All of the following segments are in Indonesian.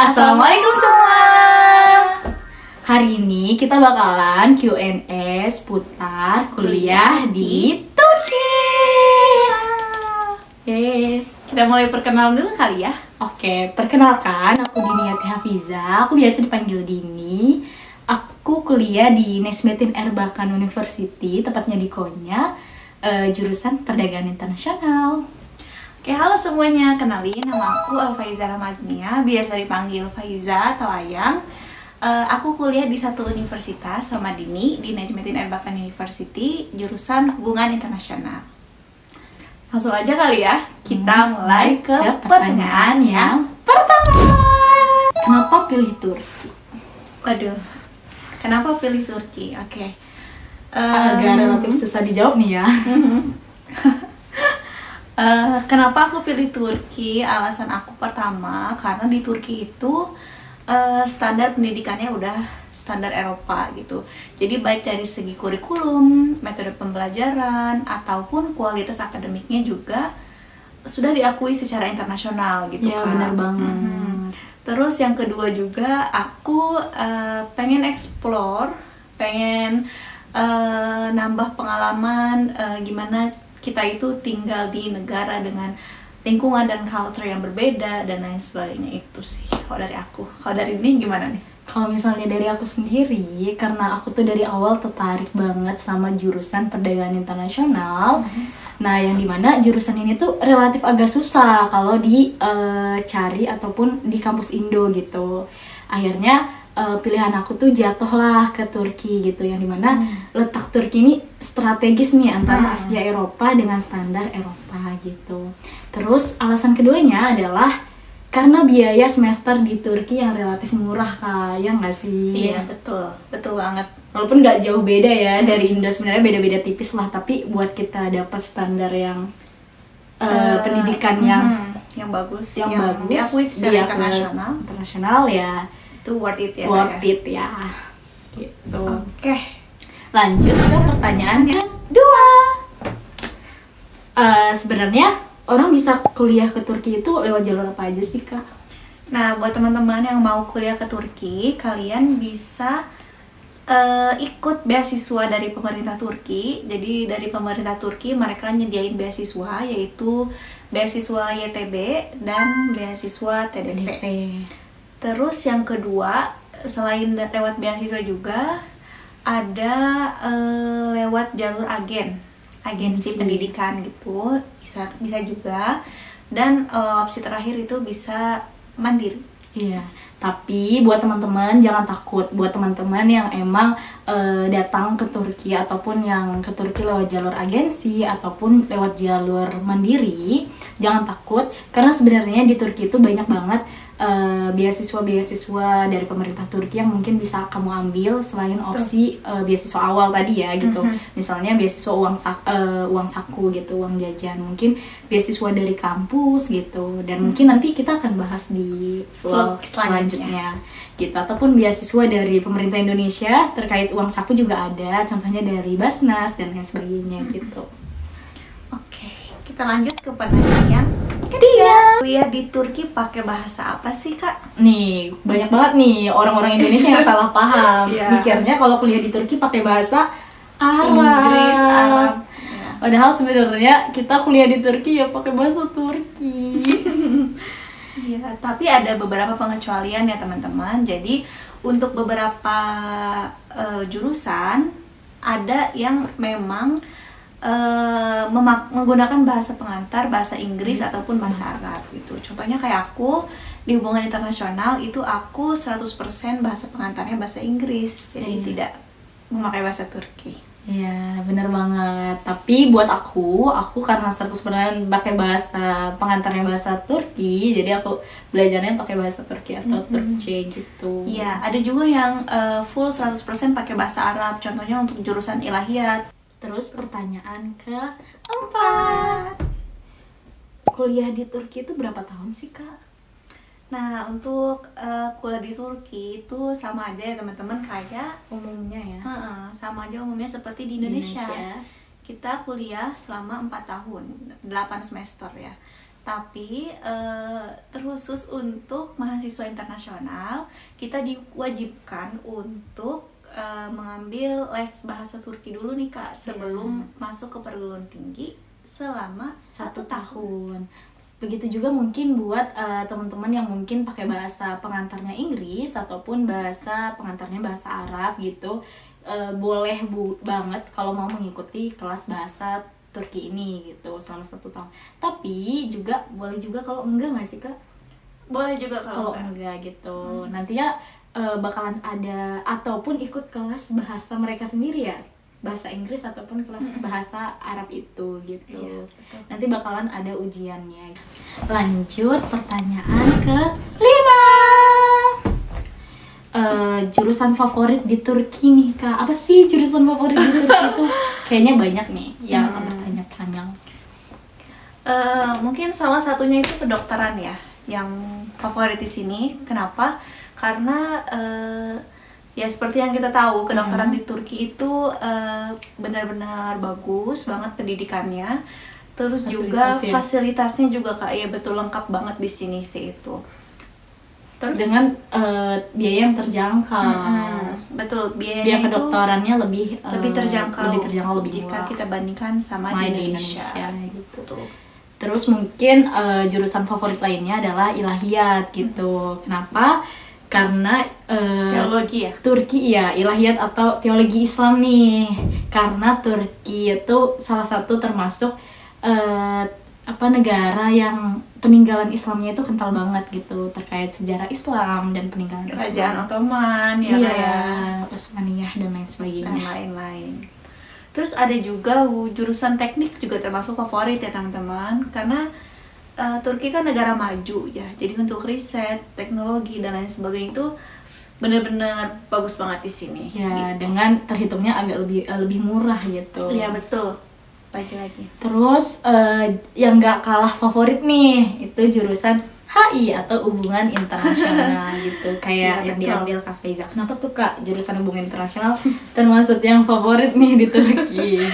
Assalamualaikum semua. Hari ini kita bakalan Q&A seputar kuliah di Turki. Kita mulai perkenalan dulu kali ya. Oke, perkenalkan aku Diniyati Hafiza. Aku biasa dipanggil Dini. Aku kuliah di Necmettin Erbakan University, tepatnya di Konya, jurusan Perdagangan Internasional. Oke, halo semuanya. Kenalin, nama aku Alfaiza Ramaznia, biasa dipanggil Faiza atau Ayang. Aku kuliah di satu universitas sama Dini, di Necmettin Erbakan University, jurusan Hubungan Internasional. Langsung aja kali ya, kita mulai ke pertanyaan yang pertama. Kenapa pilih Turki? Waduh, kenapa pilih Turki? Oke. Agak relatif susah dijawab nih ya. Kenapa aku pilih Turki? Alasan aku pertama, karena di Turki itu standar pendidikannya udah standar Eropa gitu. Jadi baik dari segi kurikulum, metode pembelajaran, ataupun kualitas akademiknya juga sudah diakui secara internasional gitu Ya, kan. benar banget. Terus yang kedua juga aku pengen explore, pengen nambah pengalaman gimana kita itu tinggal di negara dengan lingkungan dan culture yang berbeda dan lain sebagainya. Itu sih kalau dari aku. Kalau dari ini gimana nih? Kalau misalnya dari aku sendiri, karena aku tuh dari awal tertarik banget sama jurusan perdagangan internasional. Nah, yang dimana jurusan ini tuh relatif agak susah kalau dicari ataupun di kampus Indo gitu. Akhirnya pilihan aku tuh jatuhlah ke Turki gitu, yang dimana letak Turki ini strategis nih antara Asia Eropa dengan standar Eropa gitu. Terus alasan keduanya adalah karena biaya semester di Turki yang relatif murah, Kak, ya nggak sih? Iya, betul banget. Walaupun nggak jauh beda ya dari Indo, sebenarnya beda-beda tipis lah, tapi buat kita dapat standar yang pendidikan yang bagus, bagus diakui secara diakui internasional ya, itu worth it ya. worth it ya gitu. Oke. Lanjut ke pertanyaan kedua. Sebenarnya orang bisa kuliah ke Turki itu lewat jalur apa aja sih, Kak? Nah, buat teman-teman yang mau kuliah ke Turki, kalian bisa ikut beasiswa dari pemerintah Turki. Jadi dari pemerintah Turki mereka nyediain beasiswa, yaitu beasiswa YTB dan beasiswa TDP. Terus yang kedua, selain lewat beasiswa juga ada lewat jalur agensi pendidikan gitu, bisa juga. Dan opsi terakhir itu bisa mandiri. Iya, tapi buat teman-teman jangan takut. Buat teman-teman yang emang datang ke Turki ataupun yang ke Turki lewat jalur agensi ataupun lewat jalur mandiri, jangan takut karena sebenarnya di Turki itu banyak banget beasiswa-beasiswa dari pemerintah Turki yang mungkin bisa kamu ambil selain opsi beasiswa awal tadi ya gitu. Misalnya beasiswa uang saku gitu, uang jajan, mungkin beasiswa dari kampus gitu, dan mungkin nanti kita akan bahas di vlog selanjutnya gitu. Ataupun beasiswa dari pemerintah Indonesia terkait uang saku juga ada, contohnya dari Basnas dan lain sebagainya gitu. Oke, kita lanjut ke pertanyaan yang ketiga. Kuliah di Turki pakai bahasa apa sih, Kak? Nih, banyak banget nih orang-orang Indonesia yang salah paham. Iya. Mikirnya kalau kuliah di Turki pakai bahasa Arab. Inggris, Arab. Ya. Padahal sebenarnya kita kuliah di Turki ya pakai bahasa Turki. Iya, tapi ada beberapa pengecualian ya teman-teman. Jadi untuk beberapa jurusan ada yang memang menggunakan bahasa pengantar, bahasa Inggris ataupun bahasa Arab gitu. Contohnya kayak aku di hubungan internasional itu aku 100% bahasa pengantarnya bahasa Inggris. Jadi tidak memakai bahasa Turki. Iya, bener banget. Tapi buat aku karena 100% pakai bahasa pengantarnya bahasa Turki, jadi aku belajarnya pakai bahasa Turki atau Turkce gitu. Iya, ada juga yang full 100% pakai bahasa Arab. Contohnya untuk jurusan ilahiyat. Terus pertanyaan keempat, kuliah di Turki itu berapa tahun sih, Kak? Nah, untuk kuliah di Turki itu sama aja ya teman-teman, kayak Umumnya ya. sama aja umumnya seperti di Indonesia. Kita kuliah selama 4 tahun, 8 semester ya. Tapi terkhusus untuk mahasiswa internasional, kita diwajibkan untuk mengambil les bahasa Turki dulu nih Kak, sebelum masuk ke perguruan tinggi selama 1 tahun. Begitu juga mungkin buat teman-teman yang mungkin pakai bahasa pengantarnya Inggris ataupun bahasa pengantarnya bahasa Arab gitu, boleh banget kalau mau mengikuti kelas bahasa Turki ini gitu selama 1 tahun. Tapi juga boleh juga kalau enggak nggak sih Kak? Boleh juga kalau Enggak gitu. Nantinya bakalan ada ataupun ikut kelas bahasa mereka sendiri ya, bahasa Inggris ataupun kelas bahasa Arab itu gitu. Iya, betul. Nanti bakalan ada ujiannya. Lanjut pertanyaan ke-5. Jurusan favorit di Turki nih Kak. Apa sih jurusan favorit di Turki itu? Kayaknya banyak nih yang akan bertanya-tanya. Mungkin salah satunya itu kedokteran ya, yang favorit di sini. Kenapa? Karena ya seperti yang kita tahu, kedokteran di Turki itu benar-benar bagus banget pendidikannya. Terus juga fasilitasnya juga Kak, ya betul lengkap banget di sini sih itu. Terus Dengan biaya yang terjangkau. betul, Biaya biayanya itu kedokterannya lebih terjangkau, lebih jika murah kita bandingkan sama di Indonesia. gitu. Betul. Terus mungkin jurusan favorit lainnya adalah ilahiyat gitu. Kenapa? Karena Teologi ya. Turki ya, ilahiyat atau teologi Islam nih. Karena Turki itu salah satu termasuk negara yang peninggalan Islamnya itu kental banget gitu, terkait sejarah Islam dan peninggalan Kerajaan Islam. Ottoman ya Iya, kayak Utsmaniyah dan lain dan sebagainya. lain-lain. Terus ada juga jurusan teknik juga termasuk favorit ya teman-teman, karena Turki kan negara maju ya, jadi untuk riset, teknologi dan lain sebagainya itu benar-benar bagus banget di sini. Ya, dengan terhitungnya agak lebih murah gitu. Iya betul. Lagi-lagi. Terus yang gak kalah favorit nih itu jurusan HI atau hubungan internasional gitu, kayak Iya, yang betul. diambil Kak Faiza. Kenapa tuh Kak jurusan hubungan internasional termasuk yang favorit nih di Turki?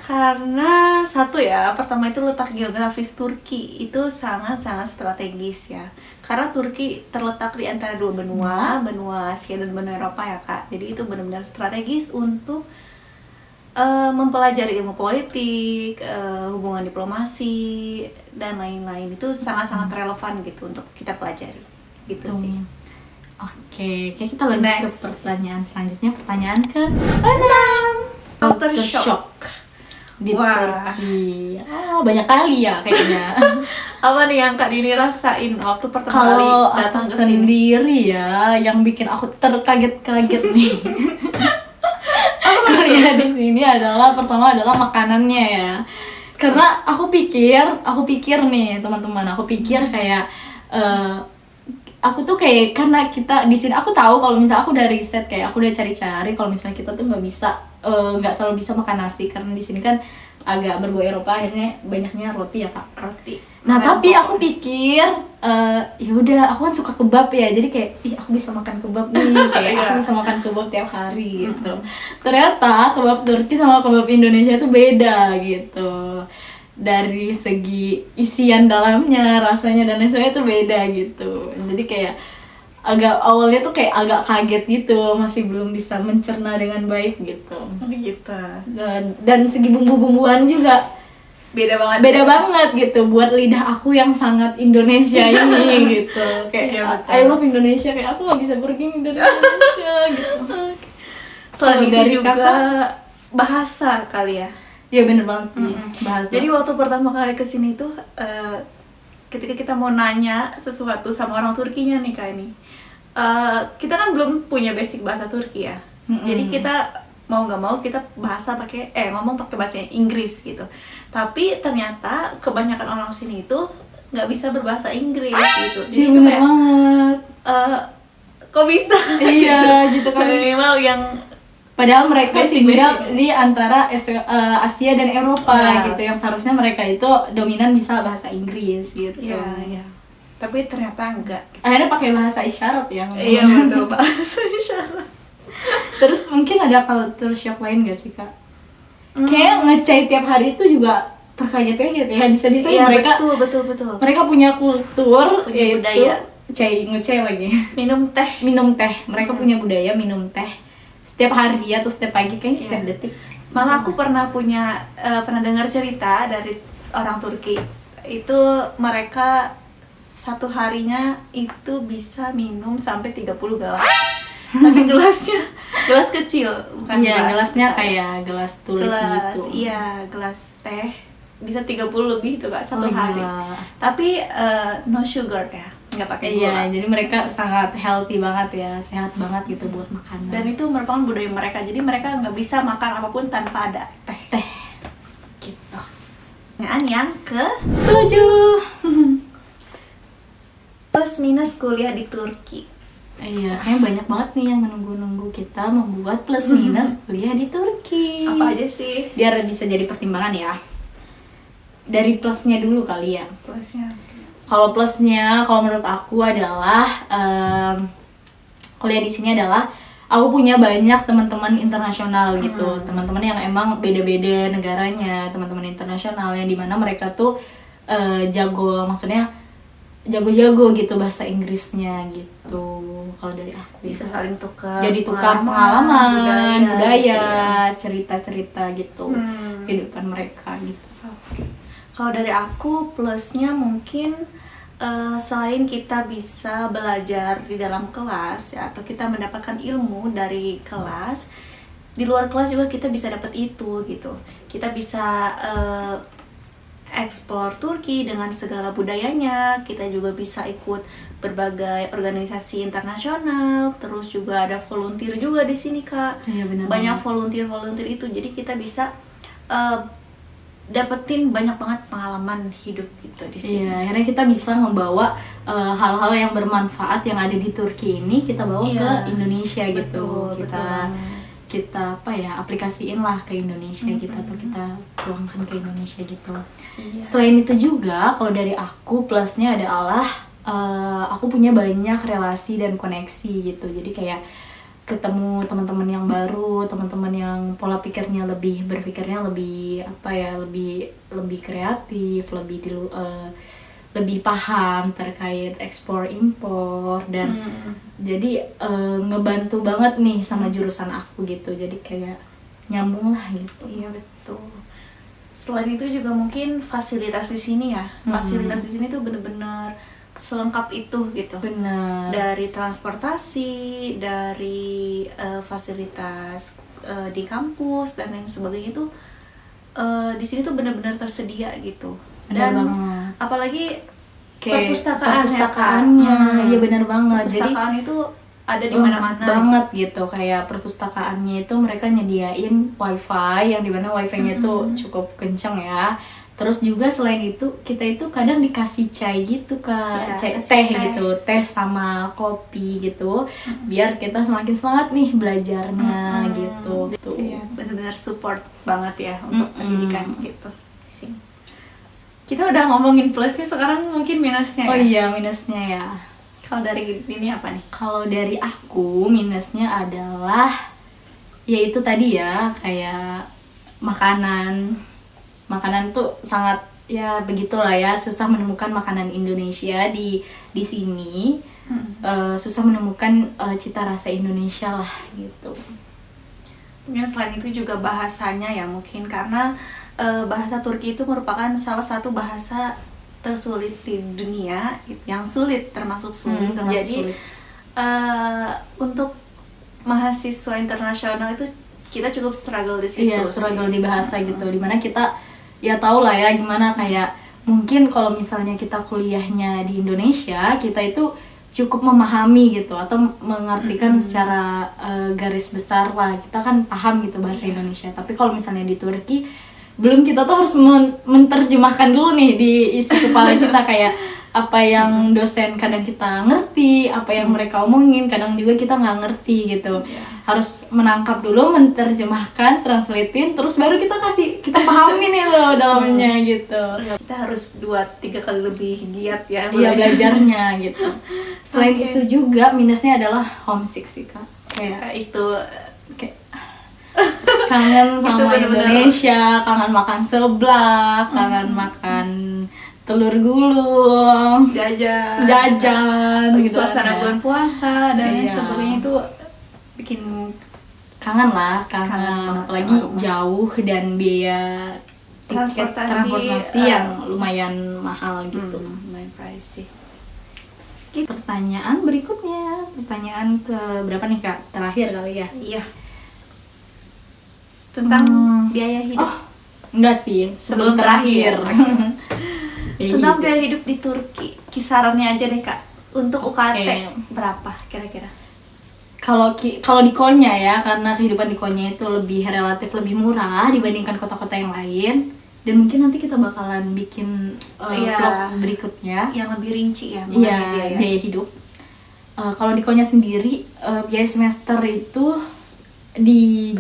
Karena satu ya, pertama itu letak geografis Turki itu sangat-sangat strategis ya. Karena Turki terletak di antara dua benua, benua Asia dan benua Eropa ya Kak. Jadi itu benar-benar strategis untuk mempelajari ilmu politik, hubungan diplomasi dan lain-lain. Itu sangat-sangat relevan gitu untuk kita pelajari. Gitu sih. Oke, kayak kita lanjut ke Next. pertanyaan selanjutnya. Pertanyaan ke-6. Culture shock. Di Wah. Turki. Banyak kali ya kayaknya. Apa nih yang Kak Dini rasain waktu pertama kali Kalau aku datang ke sini? sendiri ya, yang bikin aku terkaget-kaget nih. Kuliah di sini pertama adalah makanannya ya. Karena aku pikir nih teman-teman, aku pikir kayak aku tuh kayak, karena kita di sini aku tahu kalau misalnya aku udah riset, kayak aku udah cari-cari kalau misalnya kita tuh nggak selalu bisa makan nasi, karena di sini kan agak berbau Eropa, akhirnya banyaknya roti ya Kak. Roti. Nah tapi aku pikir ya udah, aku kan suka kebab ya, jadi kayak aku bisa makan kebab nih, kayak aku bisa makan kebab tiap hari gitu. Ternyata kebab Turki sama kebab Indonesia itu beda gitu, dari segi isian dalamnya, rasanya dan lain sebagainya itu beda gitu. Jadi kayak awalnya tuh kayak agak kaget gitu, masih belum bisa mencerna dengan baik gitu. Gitu. Dan segi bumbu-bumbuan juga Beda banget. beda banget gitu buat lidah aku yang sangat Indonesia ini gitu. Kayak Iya, betul. I love Indonesia, kayak aku nggak bisa pergi dari Indonesia gitu. Selain Kalau itu dari juga Kakak? bahasa kali ya. Ya bener banget sih, bahasa. Jadi waktu pertama kali kesini tuh ketika kita mau nanya sesuatu sama orang Turkinya nih Kak ini, kita kan belum punya basic bahasa Turki ya. Jadi kita mau nggak mau kita ngomong pakai bahasa Inggris gitu. Tapi ternyata kebanyakan orang sini itu nggak bisa berbahasa Inggris gitu. Jadi Iya, itu bener kayak banget. kok bisa? Iya, gitu kan. Minimal yang Padahal mereka Basic, tinggal basic. di antara Asia dan Eropa Iya. gitu, yang seharusnya mereka itu dominan bisa bahasa Inggris gitu. ya. Tapi ternyata enggak. Akhirnya pakai bahasa isyarat ya. ngomong. Iya betul bahasa isyarat. Terus mungkin ada culture shock lain gak sih Kak? Kayak ngecai tiap hari itu juga terkaget-kaget ya, bisa-bisa Iya, mereka betul. mereka punya kultur, Punya yaitu budaya. ngecai lagi Minum teh. mereka punya budaya minum teh setiap hari atau setiap pagi, kayaknya setiap detik. Malah aku pernah dengar cerita dari orang Turki. Itu mereka satu harinya itu bisa minum sampai 30 gelas. Tapi gelas kecil, bukan gelasnya besar. kayak gelas tulip gitu. Iya, gelas teh bisa 30 lebih tuh Kak satu hari. Gila. Tapi no sugar ya, nggak pakai gula. Iya, jadi mereka sangat healthy banget ya, sehat banget gitu buat makanan. Dan itu merupakan budaya mereka. Jadi mereka nggak bisa makan apapun tanpa ada teh. Gitu. Pertanyaan yang ke 7. plus minus kuliah di Turki. Iya, kayaknya banyak banget nih yang menunggu-nunggu kita membuat plus minus kuliah di Turki. Apa aja sih Biar bisa jadi pertimbangan ya. Dari plusnya dulu kali ya. plusnya? Kalau plusnya, kalau menurut aku adalah kuliah di sini adalah aku punya banyak teman-teman internasional gitu, teman-teman yang emang beda-beda negaranya, teman-teman internasional yang dimana mereka tuh jago, maksudnya jago-jago gitu bahasa Inggrisnya gitu. Kalau dari aku Bisa ya. saling tukar. Jadi tukar pengalaman, budaya, gitu. cerita-cerita gitu, kehidupan mereka gitu. Oke. Kalau dari aku plusnya mungkin selain kita bisa belajar di dalam kelas ya, atau kita mendapatkan ilmu dari kelas, di luar kelas juga kita bisa dapat itu gitu. Kita bisa explore Turki dengan segala budayanya. Kita juga bisa ikut berbagai organisasi internasional. Terus juga ada volunteer juga di sini Kak. Iya, benar Banyak banget. volunteer itu. Jadi kita bisa dapetin banyak banget pengalaman hidup gitu di sini. Iya, akhirnya kita bisa membawa hal-hal yang bermanfaat yang ada di Turki ini kita bawa Iya, ke Indonesia gitu. betul Kita banget. kita apa ya, aplikasiin lah ke Indonesia gitu, atau kita tuangkan ke Indonesia gitu. Iya. Selain itu juga kalau dari aku plusnya adalah aku punya banyak relasi dan koneksi gitu. Jadi kayak ketemu teman-teman yang baru, teman-teman yang berpikirnya lebih apa ya, lebih kreatif, lebih paham terkait ekspor impor dan jadi ngebantu banget nih sama jurusan aku gitu. Jadi kayak nyambung lah gitu. Iya betul. Selain itu juga mungkin fasilitas di sini ya. Fasilitas di sini tuh bener-bener selengkap itu gitu. Benar. Dari transportasi, dari fasilitas di kampus dan lain sebagainya tuh di sini tuh benar-benar tersedia gitu. Benar Dan banget. apalagi Kayak perpustakaannya, iya benar banget. Jadi perpustakaan itu ada di lengkap mana-mana banget gitu. Kayak perpustakaannya itu mereka nyediain wifi yang dimana wifi-nya tuh cukup kenceng ya. Terus juga selain itu kita itu kadang dikasih chai gitu Kak, Ya, teh gitu, teh sama kopi gitu, biar kita semakin semangat nih belajarnya gitu. Iya, benar-benar support banget ya untuk pendidikan gitu di sini. Kita udah ngomongin plusnya, sekarang mungkin minusnya Oh ya. iya, minusnya ya. Kalau dari ini apa nih? Kalau dari aku minusnya adalah ya itu tadi ya, kayak makanan tuh sangat ya begitulah ya, susah menemukan makanan Indonesia di sini. Susah menemukan cita rasa Indonesia lah gitu. Mungkin selain itu juga bahasanya ya, mungkin karena bahasa Turki itu merupakan salah satu bahasa tersulit di dunia, yang sulit, termasuk sulit. Termasuk Jadi sulit. untuk mahasiswa internasional itu kita cukup struggle di situ. Iya, struggle di bahasa gitu, dimana kita ya tau lah ya gimana, kayak mungkin kalau misalnya kita kuliahnya di Indonesia, kita itu cukup memahami gitu atau mengartikan secara garis besar lah, kita kan paham gitu bahasa Indonesia. Tapi kalau misalnya di Turki, belum, kita tuh harus menerjemahkan dulu nih di isi kepala kita, kayak apa yang dosen kadang kita ngerti, apa yang mereka omongin kadang juga kita nggak ngerti gitu. Harus menangkap dulu, menerjemahkan, translatein, terus baru kita pahamin nih loh dalamnya gitu. Kita harus 2-3 kali lebih giat ya Iya, belajarnya gitu. Selain Oke. itu juga minusnya adalah homesick sih Kak. Kayak itu Kayak kangen sama Itu bener-bener. Indonesia, kangen makan seblak, kangen makan telur gulung, jajan gitu suasana ya. bulan puasa dan lain Iya. sebagainya itu bikin Kangen lah, Kangen banget apalagi sama rumah. jauh dan biaya tiket transportasi yang lumayan mahal gitu. lumayan pricey. Pertanyaan berikutnya, pertanyaan ke berapa nih Kak? Terakhir kali ya? Iya. Tentang biaya hidup. Oh, enggak sih, Sebelum sebelum terakhir. Ya Tentang gitu. biaya hidup di Turki, kisarannya aja deh Kak. Untuk UKT Oke. berapa kira-kira? Kalau di Konya ya, karena kehidupan di Konya itu relatif lebih murah dibandingkan kota-kota yang lain, dan mungkin nanti kita bakalan bikin Iya. vlog berikutnya. Yang lebih rinci ya Iya, mengenai biaya hidup. Kalau di Konya sendiri, biaya semester itu di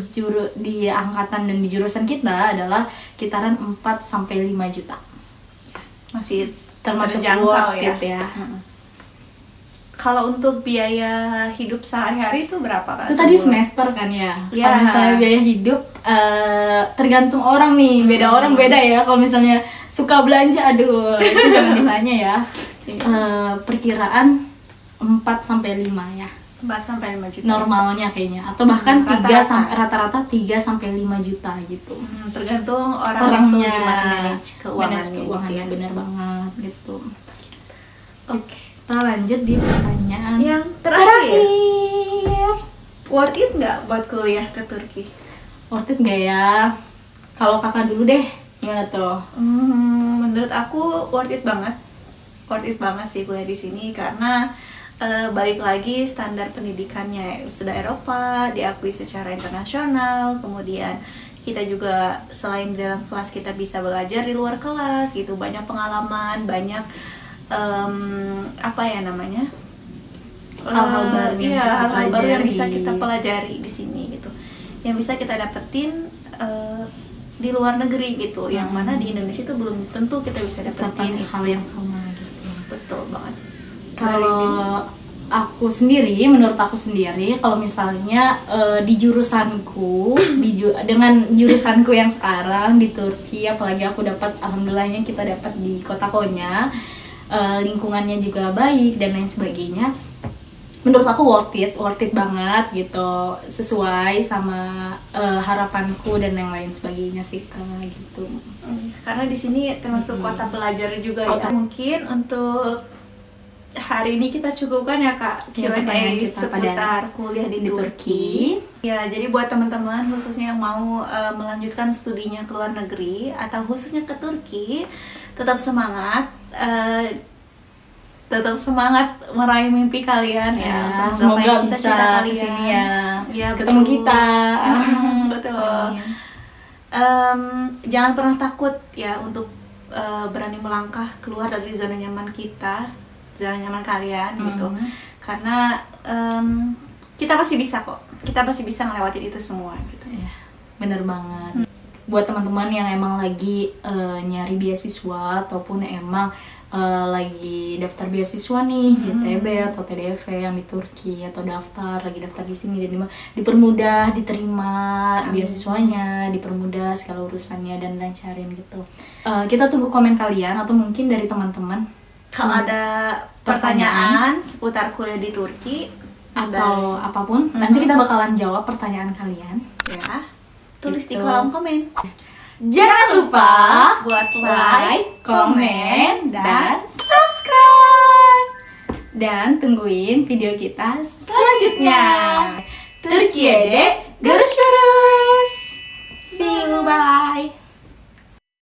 angkatan dan di jurusan kita adalah kitaran 4 sampai 5 juta. Masih Termasuk terjangkau worth ya. it ya. Kalau untuk biaya hidup sehari-hari itu berapa Kak? Itu tadi sebulan? semester kan ya. Iya. Kalau misalnya biaya hidup tergantung orang nih, beda orang beda ya. Kalau misalnya suka belanja, aduh itu jangan ditanya ya. Perkiraan 4 sampai 5 ya. 4 sampai 5 juta. Normalnya kayaknya, atau bahkan Rata-rata. rata-rata 3 sampai 5 juta gitu. Tergantung orang itu Orangnya gimana manage keuangannya, keuangannya gitu ya. bener banget gitu. Oke. Kita lanjut di pertanyaan Yang terakhir, terakhir. worth it nggak buat kuliah ke Turki? Worth it nggak ya? Kalau kakak dulu deh, gimana tuh? Menurut aku worth it banget sih kuliah di sini karena balik lagi standar pendidikannya sudah Eropa, diakui secara internasional, kemudian kita juga selain di dalam kelas kita bisa belajar di luar kelas gitu, banyak pengalaman, banyak apa ya namanya, Hal-hal baru yang iya, kita hal-hal baru yang pelajari. bisa kita pelajari di sini gitu, yang bisa kita dapetin di luar negeri gitu, yang mana di Indonesia itu belum tentu kita bisa dapetin itu. hal yang sama gitu. Betul banget. Kalau menurut aku sendiri, kalau misalnya di jurusanku, dengan jurusanku yang sekarang di Turki, apalagi aku dapat, alhamdulillahnya kita dapat di kota Konya, lingkungannya juga baik dan lain sebagainya. Menurut aku worth it banget gitu, sesuai sama harapanku dan yang lain sebagainya sih Kak, gitu. Karena di sini termasuk kota pelajar juga Kota. ya. Mungkin untuk hari ini kita cukupkan ya Kak, Ya, pertanyaan Q&A kita seputar kuliah di Turki. Ya, jadi buat teman-teman khususnya yang mau melanjutkan studinya ke luar negeri atau khususnya ke Turki, tetap semangat. Tetap semangat meraih mimpi kalian ya, untuk semoga menggapai bisa cita-cita kalian. kesini ya, Ya, ketemu betul. kita. Betul. Jangan pernah takut ya untuk berani melangkah keluar dari zona nyaman kita, zona nyaman kalian gitu. Karena kita pasti bisa kok. Kita pasti bisa ngelewatin itu semua gitu. Ya, bener banget. Buat teman-teman yang emang lagi nyari beasiswa ataupun emang lagi daftar beasiswa nih di ITB atau TDV yang di Turki, atau lagi daftar di sini, dan dipermudah diterima beasiswanya, dipermudah segala urusannya dan lancarin gitu. Kita tunggu komen kalian atau mungkin dari teman-teman Kalau ada pertanyaan seputar kuliah di Turki atau apapun, nanti kita bakalan jawab pertanyaan kalian. ya, tulis di Gitu. kolom komen. Jangan lupa buat like, komen, dan subscribe. Dan tungguin video kita selanjutnya. Türkiye'de görüşürüz.